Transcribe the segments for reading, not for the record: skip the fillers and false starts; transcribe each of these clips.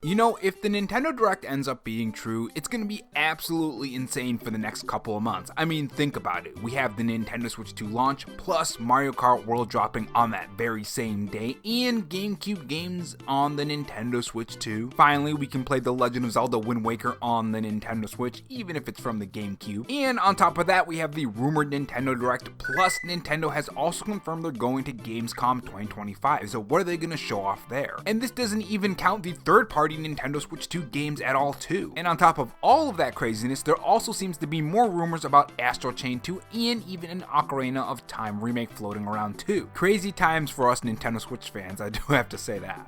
You know, if the Nintendo Direct ends up being true, it's going to be absolutely insane for the next couple of months. I mean, think about it. We have the Nintendo Switch 2 launch, plus Mario Kart World dropping on that very same day, and GameCube games on the Nintendo Switch 2. Finally, we can play The Legend of Zelda Wind Waker on the Nintendo Switch, even if it's from the GameCube. And on top of that, we have the rumored Nintendo Direct, plus Nintendo has also confirmed they're going to Gamescom 2025, so what are they going to show off there? And this doesn't even count the third-party Nintendo Switch 2 games at all too. And on top of all of that craziness, there also seems to be more rumors about Astral Chain 2 and even an Ocarina of Time remake floating around too. Crazy times for us Nintendo Switch fans, I do have to say that.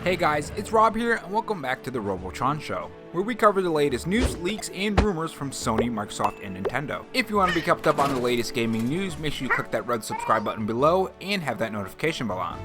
Hey guys, it's Rob here and welcome back to the Robotron Show, where we cover the latest news, leaks, and rumors from Sony, Microsoft, and Nintendo. If you want to be kept up on the latest gaming news, make sure you click that red subscribe button below and have that notification bell on.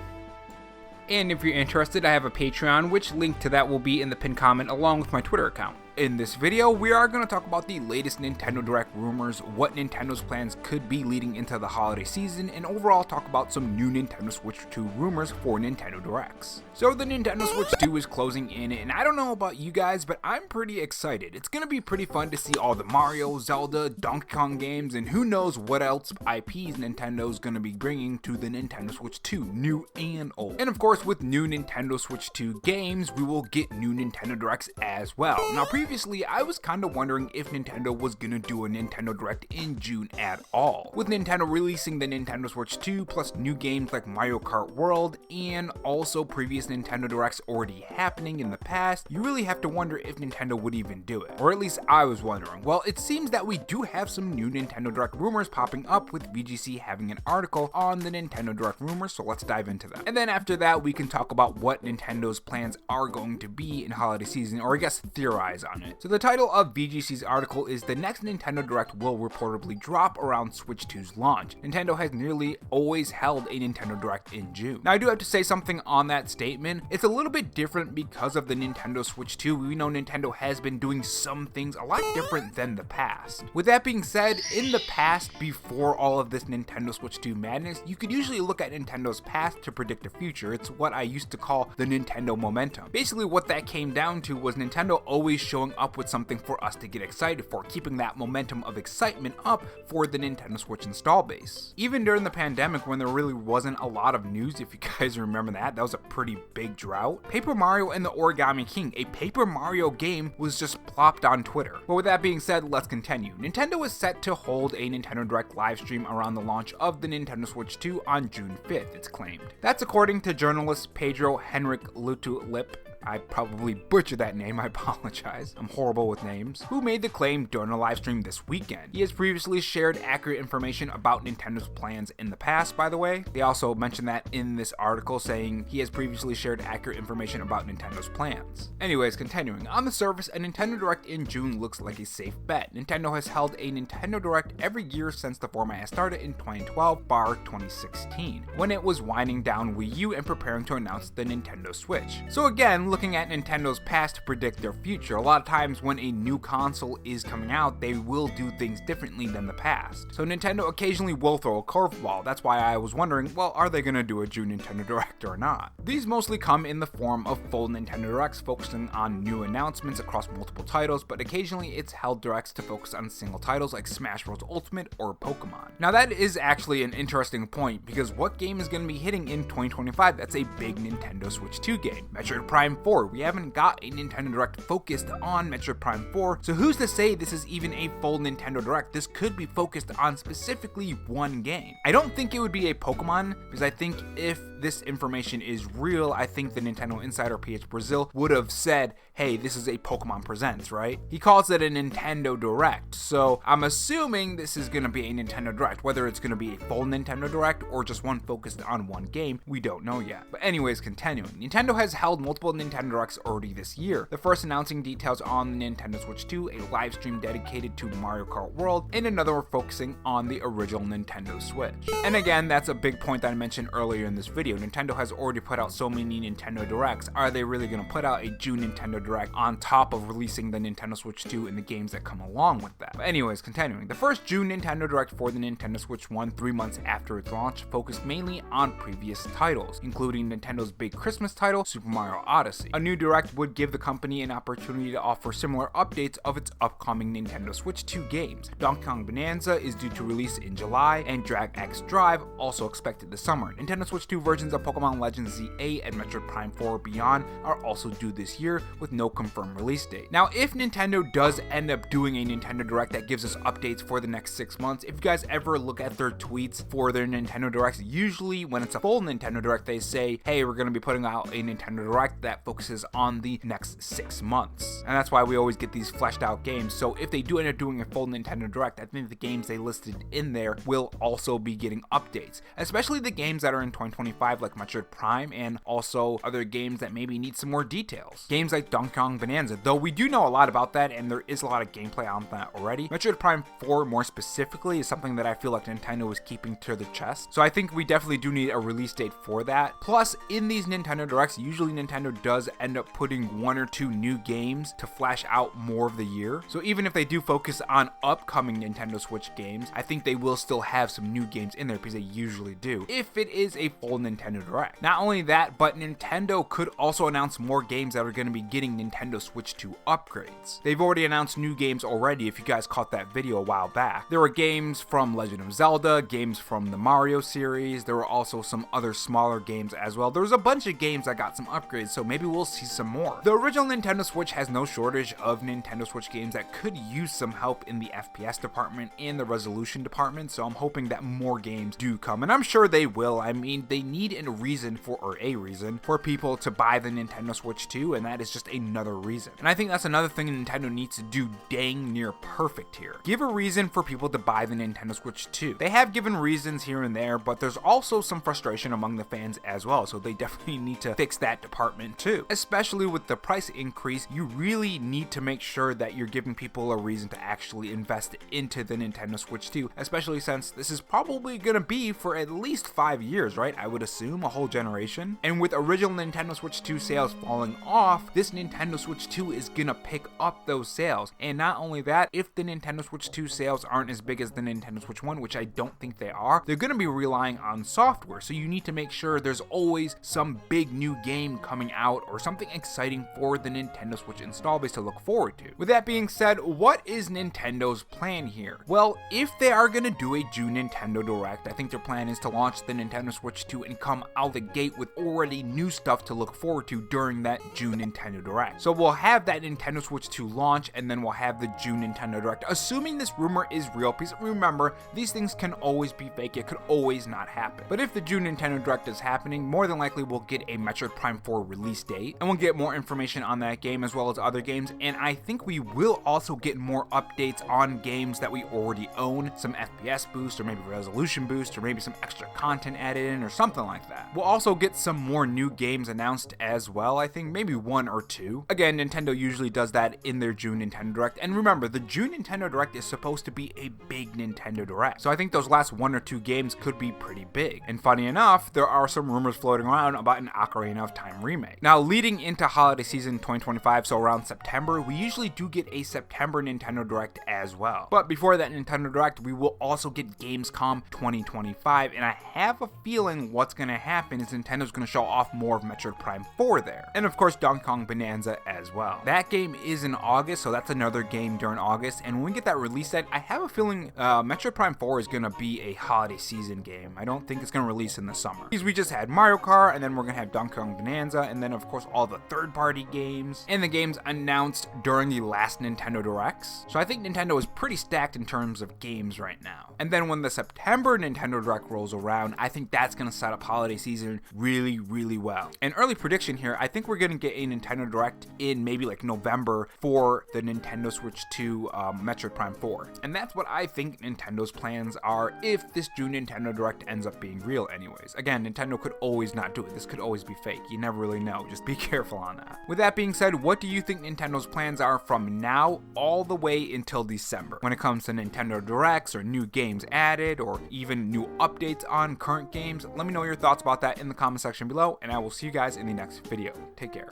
And if you're interested, I have a Patreon, which link to that will be in the pinned comment along with my Twitter account. In this video, we are going to talk about the latest Nintendo Direct rumors, what Nintendo's plans could be leading into the holiday season, and overall talk about some new Nintendo Switch 2 rumors for Nintendo Directs. So the Nintendo Switch 2 is closing in, and I don't know about you guys, but I'm pretty excited. It's going to be pretty fun to see all the Mario, Zelda, Donkey Kong games, and who knows what else IPs Nintendo's going to be bringing to the Nintendo Switch 2, new and old. And of course, with new Nintendo Switch 2 games, we will get new Nintendo Directs as well. Now, previously, I was kind of wondering if Nintendo was gonna do a Nintendo Direct in June at all. With Nintendo releasing the Nintendo Switch 2 plus new games like Mario Kart World and also previous Nintendo Directs already happening in the past, you really have to wonder if Nintendo would even do it. Or at least I was wondering. Well, it seems that we do have some new Nintendo Direct rumors popping up, with VGC having an article on the Nintendo Direct rumors, so let's dive into that. And then after that, we can talk about what Nintendo's plans are going to be in holiday season, or I guess theorize on it. So the title of VGC's article is "The Next Nintendo Direct Will Reportedly Drop Around Switch 2's Launch. Nintendo has nearly always held a Nintendo Direct in June." Now I do have to say something on that statement. It's a little bit different because of the Nintendo Switch 2. We know Nintendo has been doing some things a lot different than the past. With that being said, in the past, before all of this Nintendo Switch 2 madness, you could usually look at Nintendo's past to predict the future. It's what I used to call the Nintendo momentum. Basically what that came down to was Nintendo always showing up with something for us to get excited for, keeping that momentum of excitement up for the Nintendo Switch install base. Even during the pandemic, when there really wasn't a lot of news, if you guys remember that was a pretty big drought. Paper Mario and the Origami King, a Paper Mario game, was just plopped on Twitter. But with that being said, let's continue. Nintendo is set to hold a Nintendo Direct live stream around the launch of the Nintendo Switch 2 on June 5th, it's claimed. That's according to journalist Pedro Henrique Lutulip. I probably butchered that name, I apologize. I'm horrible with names. Who made the claim during a live stream this weekend. He has previously shared accurate information about Nintendo's plans in the past, by the way. They also mentioned that in this article, saying he has previously shared accurate information about Nintendo's plans. Anyways, continuing. On the surface, a Nintendo Direct in June looks like a safe bet. Nintendo has held a Nintendo Direct every year since the format has started in 2012, bar 2016, when it was winding down Wii U and preparing to announce the Nintendo Switch. So again, looking at Nintendo's past to predict their future, a lot of times when a new console is coming out, they will do things differently than the past. So Nintendo occasionally will throw a curveball. That's why I was wondering, well, are they going to do a June Nintendo Direct or not? These mostly come in the form of full Nintendo Directs focusing on new announcements across multiple titles, but occasionally it's held Directs to focus on single titles like Smash Bros. Ultimate or Pokemon. Now that is actually an interesting point, because what game is going to be hitting in 2025 that's a big Nintendo Switch 2 game? Metroid Prime 4. We haven't got a Nintendo Direct focused on Metroid Prime 4, so who's to say this is even a full Nintendo Direct? This could be focused on specifically one game. I don't think it would be a Pokemon, because I think if this information is real, I think the Nintendo Insider PH Brazil would have said, hey, this is a Pokemon Presents, right? He calls it a Nintendo Direct, so I'm assuming this is going to be a Nintendo Direct. Whether it's going to be a full Nintendo Direct or just one focused on one game, we don't know yet. But anyways, continuing. Nintendo has held multiple Nintendo Nintendo Directs already this year. The first announcing details on the Nintendo Switch 2, a live stream dedicated to Mario Kart World, and another focusing on the original Nintendo Switch. And again, that's a big point that I mentioned earlier in this video. Nintendo has already put out so many Nintendo Directs. Are they really going to put out a June Nintendo Direct on top of releasing the Nintendo Switch 2 and the games that come along with that? But anyways, continuing. The first June Nintendo Direct for the Nintendo Switch 1, 3 months after its launch, focused mainly on previous titles, including Nintendo's big Christmas title, Super Mario Odyssey. A new Direct would give the company an opportunity to offer similar updates of its upcoming Nintendo Switch 2 games. Donkey Kong Bonanza is due to release in July, and Drag X Drive also expected this summer. Nintendo Switch 2 versions of Pokemon Legends ZA and Metroid Prime 4 Beyond are also due this year, with no confirmed release date. Now, if Nintendo does end up doing a Nintendo Direct that gives us updates for the next 6 months, if you guys ever look at their tweets for their Nintendo Directs, usually when it's a full Nintendo Direct, they say, hey, we're going to be putting out a Nintendo Direct that focuses on the next 6 months. And that's why we always get these fleshed out games. So if they do end up doing a full Nintendo Direct, I think the games they listed in there will also be getting updates, especially the games that are in 2025 like Metroid Prime, and also other games that maybe need some more details. Games like Donkey Kong Bonanza, though we do know a lot about that and there is a lot of gameplay on that already. Metroid Prime 4 more specifically is something that I feel like Nintendo is keeping to the chest. So I think we definitely do need a release date for that. Plus, in these Nintendo Directs, usually Nintendo does end up putting 1 or 2 new games to flash out more of the year. So even if they do focus on upcoming Nintendo Switch games, I think they will still have some new games in there because they usually do, if it is a full Nintendo Direct. Not only that, but Nintendo could also announce more games that are going to be getting Nintendo Switch 2 upgrades. They've already announced new games already, if you guys caught that video a while back. There were games from Legend of Zelda, games from the Mario series, there were also some other smaller games as well. There was a bunch of games that got some upgrades, so maybe we'll see some more. The original Nintendo Switch has no shortage of Nintendo Switch games that could use some help in the FPS department and the resolution department, so I'm hoping that more games do come, and I'm sure they will. I mean, they need a reason for people to buy the Nintendo Switch 2, and that is just another reason. And I think that's another thing Nintendo needs to do dang near perfect here. Give a reason for people to buy the Nintendo Switch 2. They have given reasons here and there, but there's also some frustration among the fans as well, so they definitely need to fix that department too. Especially with the price increase, you really need to make sure that you're giving people a reason to actually invest into the Nintendo Switch 2, especially since this is probably going to be for at least 5 years, right? I would assume a whole generation. And with original Nintendo Switch 2 sales falling off, this Nintendo Switch 2 is gonna pick up those sales. And not only that, if the Nintendo Switch 2 sales aren't as big as the Nintendo Switch 1, which I don't think they are, they're gonna be relying on software. So you need to make sure there's always some big new game coming out or something exciting for the Nintendo Switch install base to look forward to. With that being said, what is Nintendo's plan here? Well, if they are gonna do a June Nintendo Direct, I think their plan is to launch the Nintendo Switch 2 and come out the gate with already new stuff to look forward to during that June Nintendo Direct. So we'll have that Nintendo Switch 2 launch, and then we'll have the June Nintendo Direct, assuming this rumor is real, because remember, these things can always be fake, it could always not happen. But if the June Nintendo Direct is happening, more than likely we'll get a Metroid Prime 4 release date, and we'll get more information on that game as well as other games, and I think we will also get more updates on games that we already own, some FPS boost, or maybe resolution boost, or maybe some extra content added in, or something like that. We'll also get some more new games announced as well, I think maybe 1 or 2. Again, Nintendo usually does that in their June Nintendo Direct, and remember, the June Nintendo Direct is supposed to be a big Nintendo Direct, so I think those last 1 or 2 games could be pretty big. And funny enough, there are some rumors floating around about an Ocarina of Time remake. Now, leading into holiday season 2025, so around September, we usually do get a September Nintendo Direct as well. But before that Nintendo Direct, we will also get Gamescom 2025, and I have a feeling what's going to happen is Nintendo's going to show off more of Metroid Prime 4 there. And of course, Donkey Kong Bonanza as well. That game is in August, so that's another game during August, and when we get that release date, I have a feeling Metroid Prime 4 is going to be a holiday season game. I don't think it's going to release in the summer. Because we just had Mario Kart, and then we're going to have Donkey Kong Bonanza, and then of course all the third-party games, and the games announced during the last Nintendo Directs. So I think Nintendo is pretty stacked in terms of games right now. And then when the September Nintendo Direct rolls around, I think that's going to set up holiday season really, really well. An early prediction here, I think we're going to get a Nintendo Direct in maybe like November for the Nintendo Switch 2 Metroid Prime 4. And that's what I think Nintendo's plans are if this June Nintendo Direct ends up being real anyways. Again, Nintendo could always not do it. This could always be fake. You never really know. Just just be careful on that. With that being said, what do you think Nintendo's plans are from now all the way until December when it comes to Nintendo Directs or new games added or even new updates on current games? Let me know your thoughts about that in the comment section below, and I will see you guys in the next video. Take care.